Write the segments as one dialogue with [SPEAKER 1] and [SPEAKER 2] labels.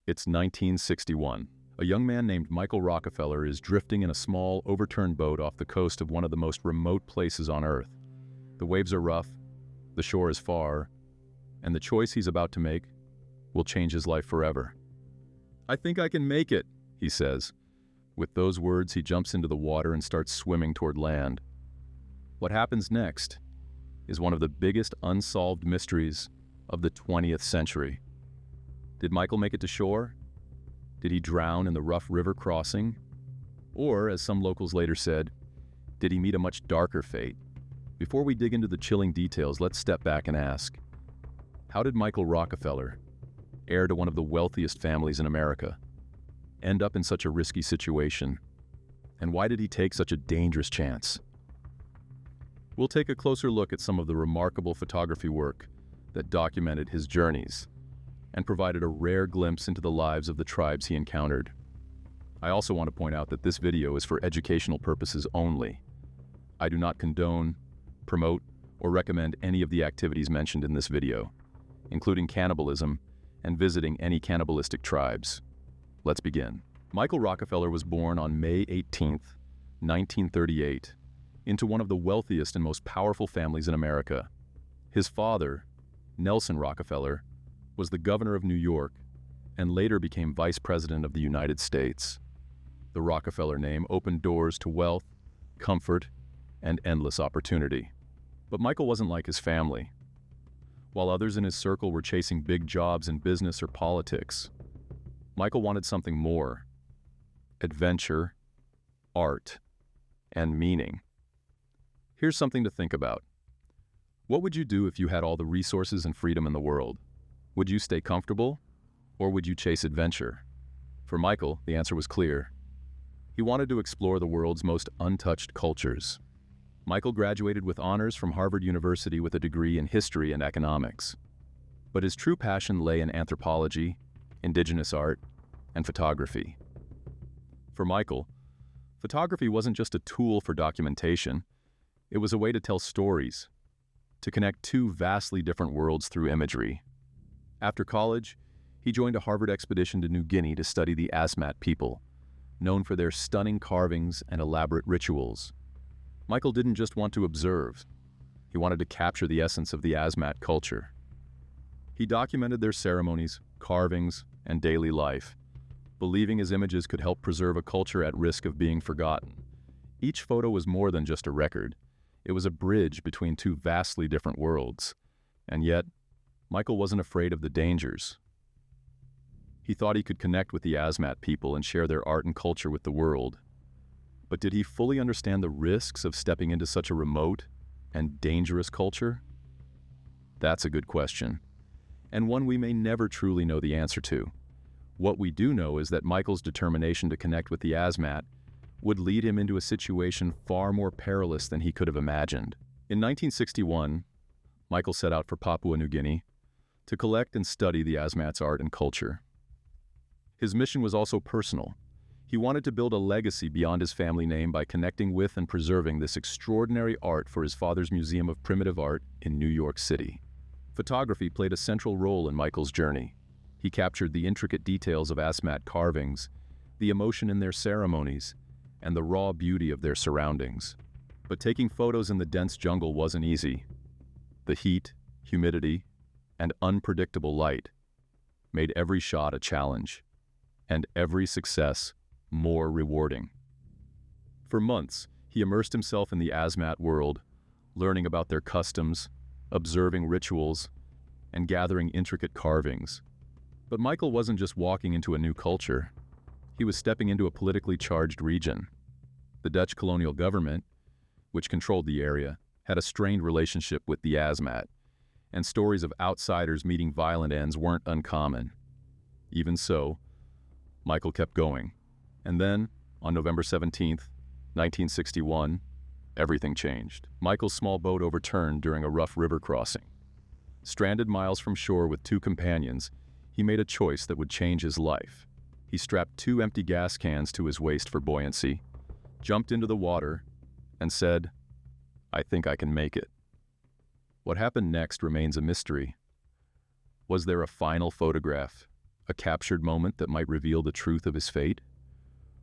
[SPEAKER 1] It's 1961. A young man named Michael Rockefeller is drifting in a small, overturned boat off the coast of one of the most remote places on Earth. The waves are rough, the shore is far, and the choice he's about to make will change his life forever. "I think I can make it," he says. With those words, he jumps into the water and starts swimming toward land. What happens next is one of the biggest unsolved mysteries of the 20th century. Did Michael make it to shore? Did he drown in the rough river crossing? Or, as some locals later said, did he meet a much darker fate? Before we dig into the chilling details, let's step back and ask, how did Michael Rockefeller, heir to one of the wealthiest families in America, end up in such a risky situation? And why did he take such a dangerous chance? We'll take a closer look at some of the remarkable photography work that documented his journeys and provided a rare glimpse into the lives of the tribes he encountered. I also want to point out that this video is for educational purposes only. I do not condone, promote, or recommend any of the activities mentioned in this video, including cannibalism and visiting any cannibalistic tribes. Let's begin. Michael Rockefeller was born on May 18, 1938, into one of the wealthiest and most powerful families in America. His father, Nelson Rockefeller, was the governor of New York and later became vice president of the United States. The Rockefeller name opened doors to wealth, comfort, and endless opportunity. But Michael wasn't like his family. While others in his circle were chasing big jobs in business or politics, Michael wanted something more: adventure, art, and meaning. Here's something to think about. What would you do if you had all the resources and freedom in the world? Would you stay comfortable, or would you chase adventure? For Michael, the answer was clear. He wanted to explore the world's most untouched cultures. Michael graduated with honors from Harvard University with a degree in history and economics. But his true passion lay in anthropology, indigenous art, and photography. For Michael, photography wasn't just a tool for documentation. It was a way to tell stories, to connect two vastly different worlds through imagery. After college, he joined a Harvard expedition to New Guinea to study the Asmat people, known for their stunning carvings and elaborate rituals. Michael didn't just want to observe. He wanted to capture the essence of the Asmat culture. He documented their ceremonies, carvings, and daily life, believing his images could help preserve a culture at risk of being forgotten. Each photo was more than just a record. It was a bridge between two vastly different worlds. And yet, Michael wasn't afraid of the dangers. He thought he could connect with the Asmat people and share their art and culture with the world. But did he fully understand the risks of stepping into such a remote and dangerous culture? That's a good question, and one we may never truly know the answer to. What we do know is that Michael's determination to connect with the Asmat would lead him into a situation far more perilous than he could have imagined. In 1961, Michael set out for Papua New Guinea to collect and study the Asmat's art and culture. His mission was also personal. He wanted to build a legacy beyond his family name by connecting with and preserving this extraordinary art for his father's Museum of Primitive Art in New York City. Photography played a central role in Michael's journey. He captured the intricate details of Asmat carvings, the emotion in their ceremonies, and the raw beauty of their surroundings. But taking photos in the dense jungle wasn't easy. The heat, humidity, and unpredictable light made every shot a challenge, and every success more rewarding. For months, he immersed himself in the Asmat world, learning about their customs, observing rituals, and gathering intricate carvings. But Michael wasn't just walking into a new culture. He was stepping into a politically charged region. The Dutch colonial government, which controlled the area, had a strained relationship with the Asmat, and stories of outsiders meeting violent ends weren't uncommon. Even so, Michael kept going. And then, on November 17, 1961, everything changed. Michael's small boat overturned during a rough river crossing. Stranded miles from shore with two companions, he made a choice that would change his life. He strapped 2 empty gas cans to his waist for buoyancy, jumped into the water, and said, "I think I can make it." What happened next remains a mystery. Was there a final photograph, A captured moment that might reveal the truth of his fate?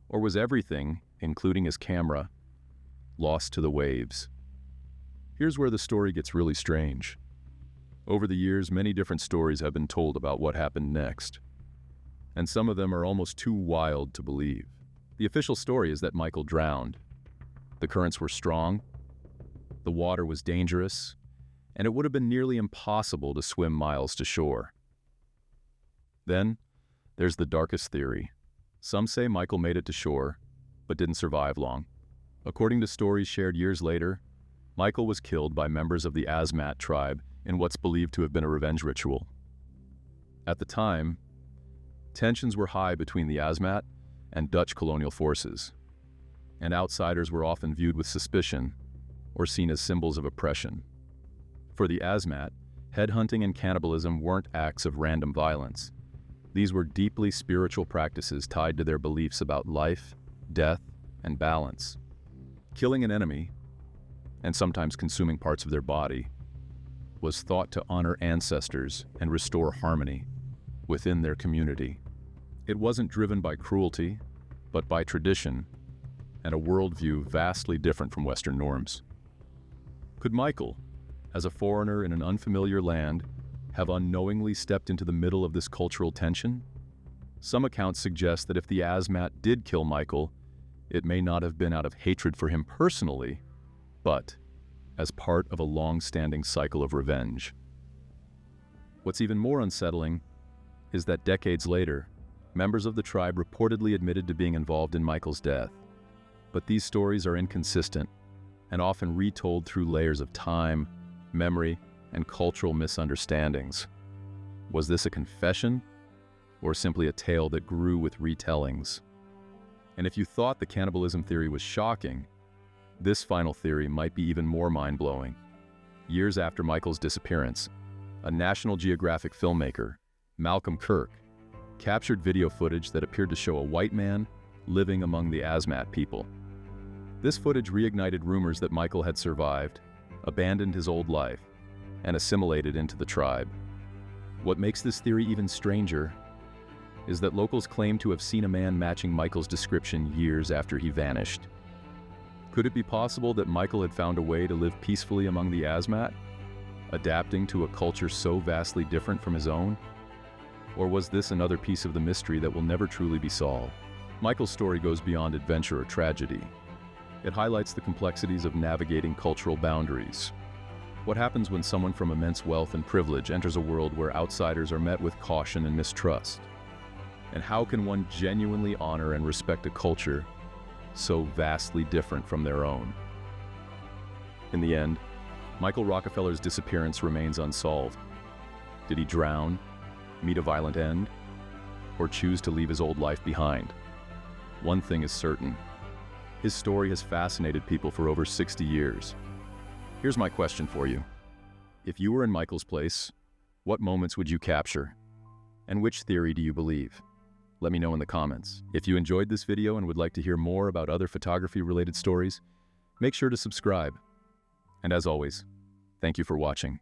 [SPEAKER 1] Or was everything, including his camera, lost to the waves? Here's where the story gets really strange. Over the years, many different stories have been told about what happened next, and some of them are almost too wild to believe. The official story is that Michael drowned. The currents were strong, the water was dangerous, and it would have been nearly impossible to swim miles to shore. Then, there's the darkest theory. Some say Michael made it to shore, but didn't survive long. According to stories shared years later, Michael was killed by members of the Asmat tribe in what's believed to have been a revenge ritual. At the time, tensions were high between the Asmat and Dutch colonial forces, and outsiders were often viewed with suspicion or seen as symbols of oppression. For the Asmat, headhunting and cannibalism weren't acts of random violence. These were deeply spiritual practices tied to their beliefs about life, death, and balance. Killing an enemy, and sometimes consuming parts of their body, was thought to honor ancestors and restore harmony within their community. It wasn't driven by cruelty, but by tradition and a worldview vastly different from Western norms. Could Michael, as a foreigner in an unfamiliar land, have unknowingly stepped into the middle of this cultural tension? Some accounts suggest that if the Asmat did kill Michael, it may not have been out of hatred for him personally, but as part of a long-standing cycle of revenge. What's even more unsettling is that decades later, members of the tribe reportedly admitted to being involved in Michael's death. But these stories are inconsistent and often retold through layers of time, memory, and cultural misunderstandings. Was this a confession, or simply a tale that grew with retellings? And if you thought the cannibalism theory was shocking, this final theory might be even more mind-blowing. Years after Michael's disappearance, a National Geographic filmmaker, Malcolm Kirk, captured video footage that appeared to show a white man living among the Asmat people. This footage reignited rumors that Michael had survived, abandoned his old life, and assimilated into the tribe. What makes this theory even stranger is that locals claim to have seen a man matching Michael's description years after he vanished. Could it be possible that Michael had found a way to live peacefully among the Asmat, adapting to a culture so vastly different from his own? Or was this another piece of the mystery that will never truly be solved? Michael's story goes beyond adventure or tragedy. It highlights the complexities of navigating cultural boundaries. What happens when someone from immense wealth and privilege enters a world where outsiders are met with caution and mistrust? And how can one genuinely honor and respect a culture so vastly different from their own? In the end, Michael Rockefeller's disappearance remains unsolved. Did he drown, meet a violent end, or choose to leave his old life behind? One thing is certain. His story has fascinated people for over 60 years. Here's my question for you. If you were in Michael's place, what moments would you capture? And which theory do you believe? Let me know in the comments. If you enjoyed this video and would like to hear more about other photography-related stories, make sure to subscribe. And as always, thank you for watching.